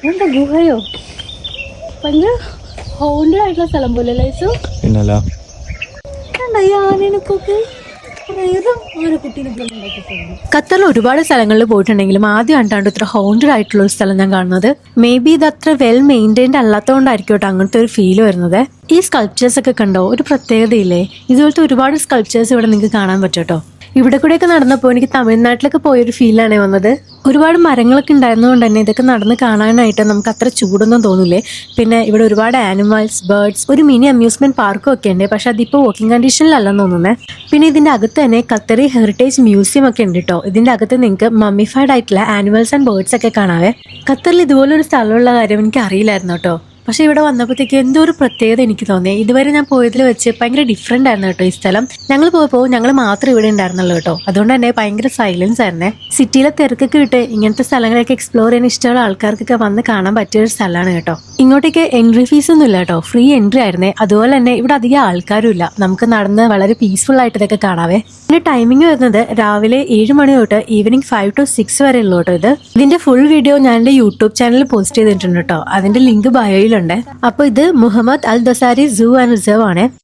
എന്താ ഗുഹയോ? ഭയങ്കര ഹോണ്ടഡ് ആയിട്ടുള്ള സ്ഥലം പോലെ ലൈസു. പിന്നല്ല ഈ ആനക്കൊക്കെ ഖത്തറിൽ ഒരുപാട് സ്ഥലങ്ങളിൽ പോയിട്ടുണ്ടെങ്കിലും ആദ്യം കണ്ടാണ്ട് ഇത്ര ഹോണ്ടഡ് ആയിട്ടുള്ള ഒരു സ്ഥലം ഞാൻ കാണുന്നത്. മേ ബി ഇത് അത്ര വെൽ മെയിൻറ്റൈൻഡ് അല്ലാത്തതുകൊണ്ടായിരിക്കും കേട്ടോ അങ്ങനത്തെ ഒരു ഫീൽ വരുന്നത്. ഈ സ്കൾപ്ചേഴ്സ് ഒക്കെ കണ്ടോ, ഒരു പ്രത്യേകതയില്ലേ? ഇതുപോലത്തെ ഒരുപാട് സ്കൾപ്ചേഴ്സ് ഇവിടെ നിങ്ങൾക്ക് കാണാൻ പറ്റും കേട്ടോ. ഇവിടെ കൂടെയൊക്കെ നടന്നപ്പോൾ എനിക്ക് തമിഴ്നാട്ടിലൊക്കെ പോയൊരു ഫീലാണ് വന്നത്. ഒരുപാട് മരങ്ങളൊക്കെ ഉണ്ടായിരുന്നതുകൊണ്ട് തന്നെ ഇതൊക്കെ നടന്ന് കാണാനായിട്ട് നമുക്ക് അത്ര ചൂടൊന്നും തോന്നില്ലേ. പിന്നെ ഇവിടെ ഒരുപാട് ആനിമൽസ്, ബേർഡ്സ്, ഒരു മിനി അമ്യൂസ്മെന്റ് പാർക്കും ഒക്കെ ഉണ്ട്. പക്ഷെ അതിപ്പോൾ വർക്കിംഗ് കണ്ടീഷനിലല്ലെന്ന് തോന്നുന്നത്. പിന്നെ ഇതിന്റെ അകത്ത് തന്നെ ഖത്തറി ഹെറിറ്റേജ് മ്യൂസിയം ഒക്കെ ഉണ്ട് കേട്ടോ. ഇതിന്റെ അകത്ത് നിങ്ങൾക്ക് മമ്മിഫൈഡ് ആയിട്ടുള്ള ആനിമൽസ് ആൻഡ് ബേർഡ്സ് ഒക്കെ കാണാവേ. ഖത്തറിൽ ഇതുപോലൊരു സ്ഥലമുള്ള കാര്യം എനിക്ക് അറിയില്ലായിരുന്നു കേട്ടോ. പക്ഷെ ഇവിടെ വന്നപ്പോഴത്തേക്ക് എന്തോ ഒരു പ്രത്യേകത എനിക്ക് തോന്നി. ഇതുവരെ ഞാൻ പോയതിൽ വെച്ച് ഭയങ്കര ഡിഫറെന്റ് ആയിരുന്നു കേട്ടോ ഈ സ്ഥലം. ഞങ്ങൾ പോയപ്പോൾ ഞങ്ങൾ മാത്രം ഇവിടെ ഉണ്ടായിരുന്നല്ലോ കേട്ടോ. അതുകൊണ്ട് തന്നെ ഭയങ്കര സൈലൻസ് ആയിരുന്നേ. സിറ്റിയിലെ തിരക്കൊക്കെ വിട്ട് ഇങ്ങനത്തെ സ്ഥലങ്ങളൊക്കെ എക്സ്പ്ലോർ ചെയ്യാൻ ഇഷ്ടമുള്ള ആൾക്കാർക്കൊക്കെ വന്ന് കാണാൻ പറ്റിയ ഒരു സ്ഥലമാണ് കേട്ടോ. ഇങ്ങോട്ടേക്ക് എൻട്രി ഫീസ് ഒന്നും ഇല്ല കേട്ടോ, ഫ്രീ എൻട്രി ആയിരുന്നേ. അതുപോലെ തന്നെ ഇവിടെ അധികം ആൾക്കാരും ഇല്ല, നമുക്ക് നടന്ന് വളരെ പീസ്ഫുൾ ആയിട്ട് ഇതൊക്കെ കാണാവേ. ഇതിന്റെ ടൈമിംഗ് വരുന്നത് രാവിലെ 7 മണി തൊട്ട് ഈവനിങ് 5 to 6 വരെ ഉള്ളൂ കേട്ടോ. ഇതിന്റെ ഫുൾ വീഡിയോ ഞാൻ എന്റെ യൂട്യൂബ് ചാനലിൽ പോസ്റ്റ് ചെയ്തിട്ടുണ്ട് കേട്ടോ. അതിന്റെ ലിങ്ക് ബയോയിലുണ്ട്. അപ്പൊ ഇത് മുഹമ്മദ് അൽ ദസാരി സൂ ആൻഡ് റിസർവ് ആണ്.